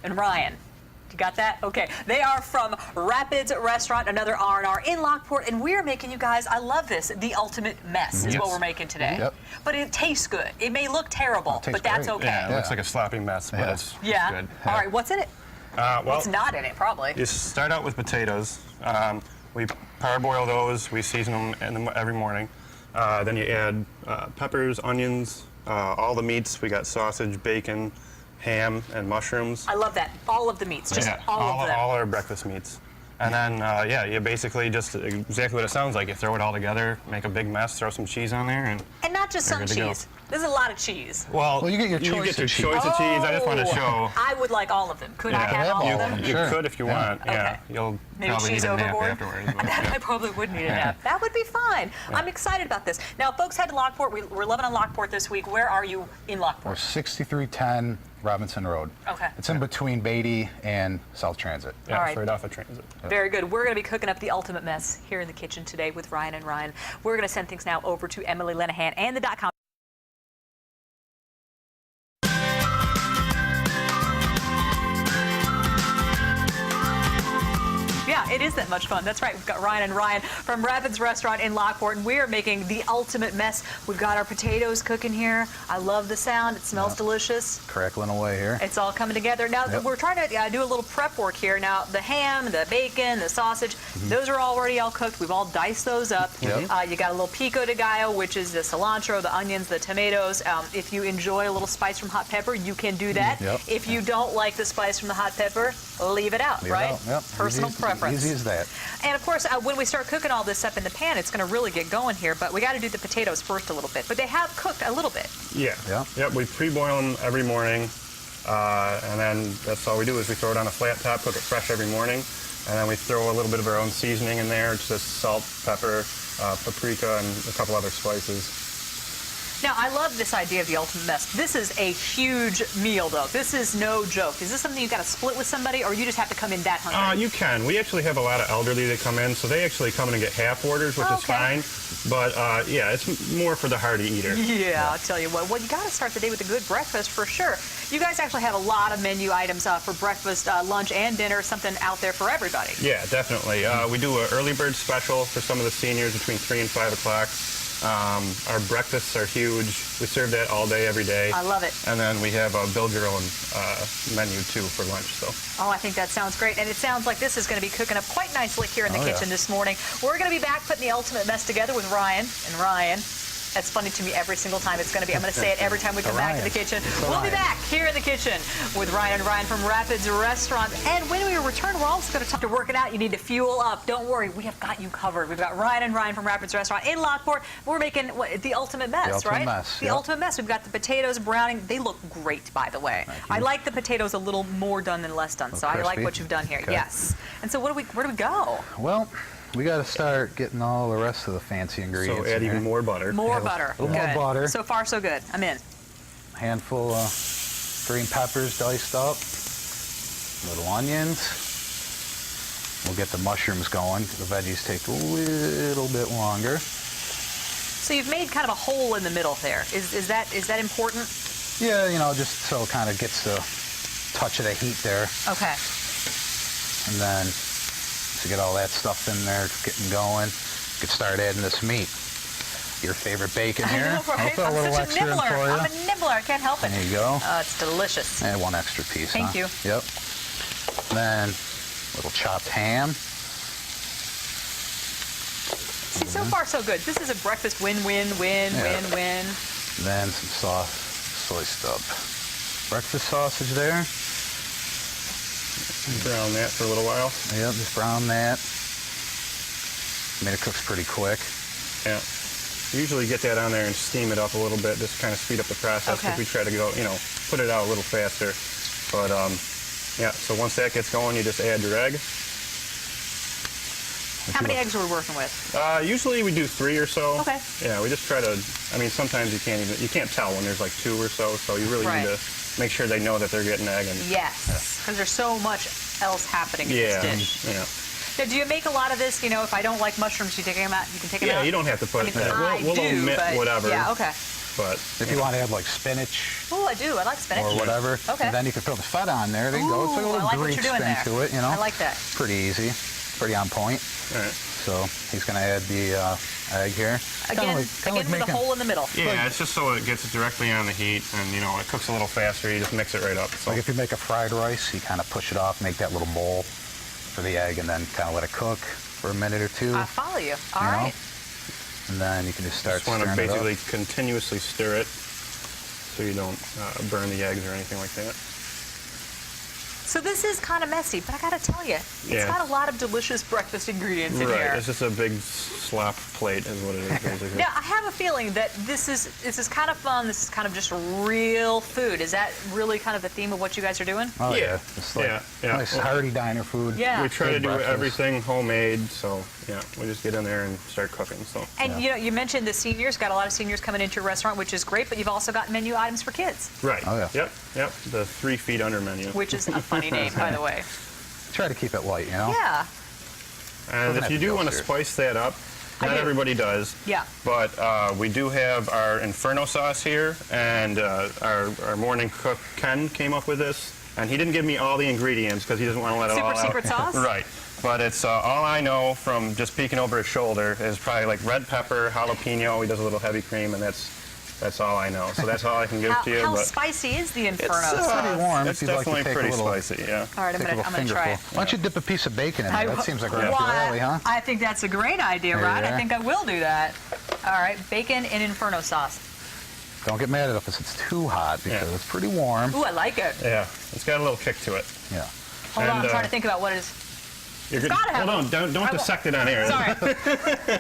and Ryan. You got that? Okay. They are from Rapids Restaurant, another R&R in Lockport, and we're making, you guys, I love this, the ultimate mess is what we're making today. Yep. But it tastes good. It may look terrible, but that's great. okay. Yeah, it looks like a sloppy mess, but it's good. All right, what's in it? Well, What's not in it, probably? you start out with potatoes. We parboil those. We season them every morning. Then you add peppers, onions, all the meats. We got sausage, bacon, ham, and mushrooms. I love that. All of the meats, just all of them. All our breakfast meats. And then, you basically just exactly what it sounds like. You throw it all together, make a big mess, throw some cheese on there, and not just some good to go. cheese. There's a lot of cheese. well, you get your choice of cheese. I just want to show. I would like all of them. Could I Yeah. have all of them? You Sure. could if you want. Yeah, you'll Maybe probably cheese need a nap overboard? afterwards. but, I probably would need a nap. That would be fine. I'm excited about this. Now, folks, head to Lockport. We're living on Lockport this week. Where are you in We're Lockport? 6310 Robinson Road. Okay. It's in between Beatty and South Transit. Yeah, All it's right. right off of Transit. Very good. We're going to be cooking up the ultimate mess here in the kitchen today with Ryan and Ryan. We're going to send things now over to Emily Lenahan and the .com. Yeah, it is that much fun. That's right. We've got Ryan and Ryan from Rapids Restaurant in Lockport, and we're making the ultimate mess. We've got our potatoes cooking here. I love the sound. It smells delicious. Crackling away here. It's all coming together. Now, Yep. we're trying to do a little prep work here. Now, the ham, the bacon, the sausage, those are already all cooked. We've all diced those up. Yep. You got a little pico de gallo, which is the cilantro, the onions, the tomatoes. If you enjoy a little spice from hot pepper, you can do that. Yep. If you don't like the spice from the hot pepper, leave it out, Leave it right? out. Yep. Personal Easy, preference. Easy as that. And of course, when we start cooking all this up in the pan, it's going to really get going here. But we got to do the potatoes first a little bit. But they have cooked a little bit. Yeah. Yeah. Yep. We pre-boil them every morning, and then that's all we do is we throw it on a flat top, cook it fresh every morning, and then we throw a little bit of our own seasoning in there, just salt, pepper, paprika, and a couple other spices. Now, I love this idea of the ultimate mess. This is a huge meal, though. This is no joke. Is this something you got to split with somebody, or you just have to come in that hungry? You can. We actually have a lot of elderly that come in, so they actually come in and get half orders, which is fine. But yeah, it's more for the hearty eater. Yeah, I'll tell you what. Well, you got to start the day with a good breakfast for sure. You guys actually have a lot of menu items for breakfast, lunch, and dinner. Something out there for everybody. Yeah, definitely. We do an early bird special for some of the seniors between 3 and 5 o'clock. Our breakfasts are huge. We serve that all day, every day. I love it. And then we have a build your own menu too for lunch. So. Oh, I think that sounds great. And it sounds like this is going to be cooking up quite nicely here in the kitchen this morning. We're going to be back putting the ultimate mess together with Ryan. And Ryan, that's funny to me every single time it's going to be. I'm going to say it every time we come back to the kitchen. We'll be back here in the kitchen with Ryan and Ryan from Rapids Restaurant. And when we return, we're also going to talk to working out. You need to fuel up. Don't worry, we have got you covered. We've got Ryan and Ryan from Rapids Restaurant in Lockport. We're making the ultimate mess, The ultimate mess, The yep. ultimate mess. We've got the potatoes browning. They look great, by the way. I like the potatoes a little more done than less done, so I like crispy. what you've done here. Okay. Yes. And so where do we go? Well, we got to start getting all the rest of the fancy ingredients. So add in even here. more butter. More Yeah, butter. a little more Good. butter. So far, so good. I'm in. A handful of green peppers diced up. Little onions. We'll get the mushrooms going. The veggies take a little bit longer. So you've made kind of a hole in the middle there. Is that important? Yeah, you know, just so it kind of gets the touch of the heat there. Okay. And then to get all that stuff in there, getting going, you could start adding this meat. Your favorite bacon here. I know, right? I'll put a I'm little such a extra in nibbler. for you. I'm a nibbler. I can't help it. There you go. It's delicious. And one extra piece. Thank you. Yep. Then a little chopped ham. See, so far so good. This is a breakfast win-win-win-win-win. Then some soy stub. Breakfast sausage there. Brown that for a little while. Yep, just brown that. I mean, it cooks pretty quick. Yeah. Usually get that on there and steam it up a little bit, just kind of speed up the process because we try to go, put it out a little faster. But yeah, so once that gets going, you just add your egg. How many eggs are we working with? Usually we do 3 or so. Okay. Yeah, we just try to. I mean, sometimes you can't tell when there's like 2 or so. So you really need to make sure they know that they're getting egg. And yes, because there's so much else happening in this dish. Yeah. Now, do you make a lot of this? If I don't like mushrooms, you take them out. You can take them out. Yeah, you don't have to put it. I We'll do, omit but whatever. Yeah, okay. but If you want to add like spinach Oh, I do. I like spinach. or whatever, Okay. and then you can throw the feta on there. There you go. It's like a Ooh, little I like what Greek you're doing spin there. to it, you know. I like that. Pretty easy, pretty on point. all right. So he's going to add the egg here. Again, with a hole in the middle. Yeah, it's just so it gets directly on the heat, and it cooks a little faster. You just mix it right up. So. Like if you make a fried rice, you kind of push it off, make that little bowl for the egg, and then kind of let it cook for a minute or two. I follow you. All You know? right. And then you can just start Just want to stirring it up. basically continuously stir it so you don't burn the eggs or anything like that. So this is kind of messy, but I got to tell you, it's Yeah. got a lot of delicious breakfast ingredients in Right, here. it's just a big slop plate is what it is basically. Now, I have a feeling that this is kind of fun. This is kind of just real food. Is that really kind of the theme of what you guys are doing? Oh, Yeah. It's like Yeah. nice hearty diner food. Yeah. We try to Big do breakfast. everything homemade, so yeah, we just get in there and start cooking. So And you mentioned the seniors, got a lot of seniors coming into your restaurant, which is great, but you've also got menu items for kids, right. Oh, yeah. Yep. The 3 feet under menu. which is a funny name, by the way. Try to keep it light, you know? Yeah. And Doesn't if you have to do go want to serious. spice that up, I not do. everybody does. Yeah. But we do have our Inferno sauce here, and our morning cook Ken came up with this, and he didn't give me all the ingredients because he doesn't want to let it all Super out. secret sauce? Right. But it's all I know from just peeking over his shoulder is probably like red pepper, jalapeno. He does a little heavy cream, and that's all I know. So that's all I can give to you. How but spicy is the Inferno it's sauce? pretty warm It's if you'd like to definitely take a pretty little- spicy. Yeah. All right, Take a little I'm gonna try it. fingerful. Why don't you dip a piece of bacon in there? That seems like right Well, up your alley, huh? I think that's a great idea, There you right? I are. think I will do that. All right, bacon and Inferno sauce. Don't get mad at it if it's too hot because Yeah. it's pretty warm. Ooh, I like it. Yeah. It's got a little kick to it. Yeah. Hold on, And, I'm trying to think about what it is. You're good. gotta have Hold on. Don't I will- dissect it on air. Sorry.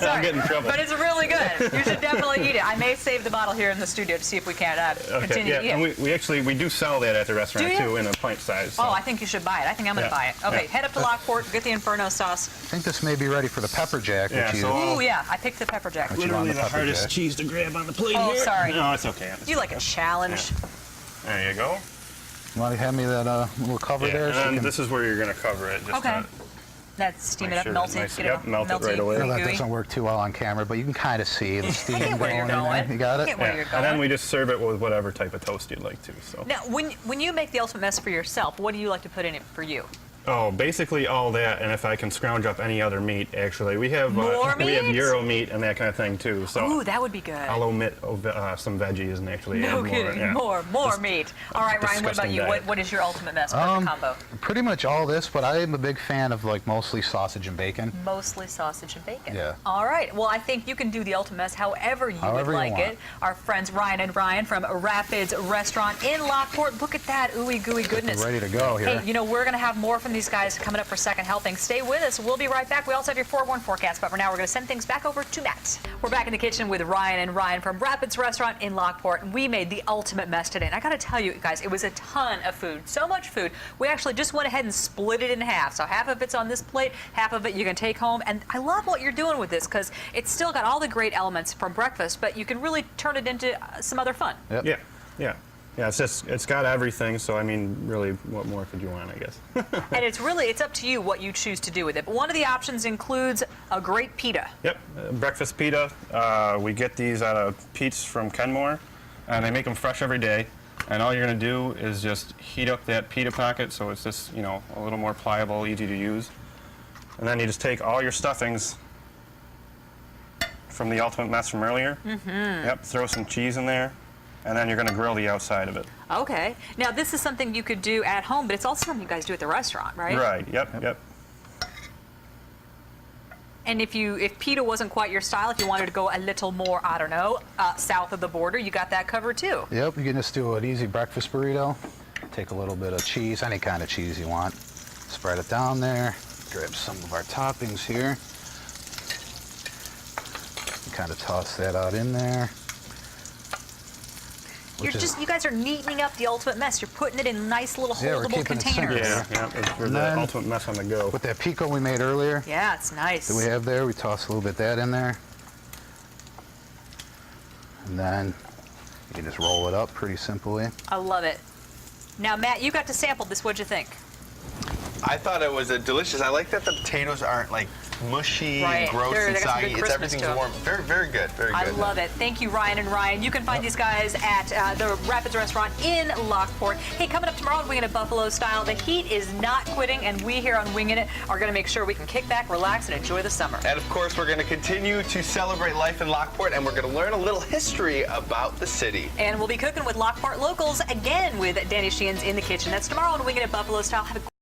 I'll get in trouble. But it's really good. You should definitely eat it. I may save the bottle here in the studio to see if we can continue to eat Yeah, it. and we actually do sell that at the restaurant Do you? too in a pint size. So. Oh, I think you should buy it. I think I'm going to Yeah. buy it. Okay, Yeah. head up to Lockport, get the Inferno sauce. I think this may be ready for the pepper jack, Yeah, which you... so- Ooh, yeah, I picked the pepper jack. What you want literally on the pepper hardest jack? cheese to grab on the plate Oh, here. sorry. No, it's okay. You like a challenge? There you go. You want to hand me that little cover Yeah, there? so you and can- this is where you're going to cover it. Just Okay. to That's steam Make it up, sure melt it's it, nice. get Yep, it melt it melty, right away. Well, that gooey. doesn't work too well on camera, but you can kind of see the steam I get where going you're in there. going. You got I it? get where you're and then going. we just serve it with whatever type of toast you'd like to. So. Now, when you make the ultimate mess for yourself, what do you like to put in it for you? Oh, basically all that, and if I can scrounge up any other meat, actually, we have More we have meat? Euro meat and that kind of thing too. So Ooh, that would be good. I'll omit some veggies and actually No add more. kidding. Yeah. More meat. All right, Ryan, what about disgusting you? diet. What is your ultimate mess? Perfect combo. Pretty much all this, but I am a big fan of like mostly sausage and bacon. Mostly sausage and bacon. Yeah. All right. Well, I think you can do the ultimate mess however you However would you like want. it. Our friends Ryan and Ryan from Rapids Restaurant in Lockport. Look at that ooey gooey goodness. Ready to go here. Hey, we're going to have more from these guys coming up for second helping. Stay with us. We'll be right back. We also have your 4-1 forecast, but for now, we're going to send things back over to Matt. We're back in the kitchen with Ryan and Ryan from Rapids Restaurant in Lockport. We made the ultimate mess today. And I got to tell you guys, it was a ton of food. So much food. We actually just went ahead and split it in half. So half of it's on this plate, half of it you can take home. And I love what you're doing with this because it's still got all the great elements from breakfast, but you can really turn it into some other fun. Yep. Yeah. It's got everything. So I mean, really, what more could you want? I guess. And it's up to you what you choose to do with it. But one of the options includes a great pita. Yep, breakfast pita. We get these out of Pete's from Kenmore, and they make them fresh every day. And all you're going to do is just heat up that pita pocket so it's just, a little more pliable, easy to use. And then you just take all your stuffings from the ultimate mess from earlier. Mm-hmm. Yep, throw some cheese in there, and then you're going to grill the outside of it. Okay. Now, this is something you could do at home, but it's also something you guys do at the restaurant, right? Right, yep. And if pita wasn't quite your style, if you wanted to go a little more, I don't know, south of the border, you got that covered too. Yep, you can just do an easy breakfast burrito. Take a little bit of cheese, any kind of cheese you want. Spread it down there. Grab some of our toppings here. Kind of toss that out in there. You guys are neatening up the ultimate mess. You're putting it in nice little Yeah, we're holdable keeping it simple. containers. Yeah, it's for And the then- ultimate mess on the go. With that pico we made earlier Yeah, it's nice. that we have there, we toss a little bit of that in there. And then you can just roll it up pretty simply. I love it. Now, Matt, you got to sample this. What'd you think? I thought it was delicious. I like that the potatoes aren't like mushy Right. and gross They and got some good soggy. It's crispness everything's to 'em. warm. Very, very good. Very I good. love it. Thank you, Ryan and Ryan. You can find these guys at the Rapids Restaurant in Lockport. Hey, coming up tomorrow on Winging It Buffalo Style, the heat is not quitting, and we here on Winging It are going to make sure we can kick back, relax, and enjoy the summer. And of course, we're going to continue to celebrate life in Lockport, and we're going to learn a little history about the city. And we'll be cooking with Lockport locals again with Danny Sheehan's in the kitchen. That's tomorrow on Winging It Buffalo Style. Have a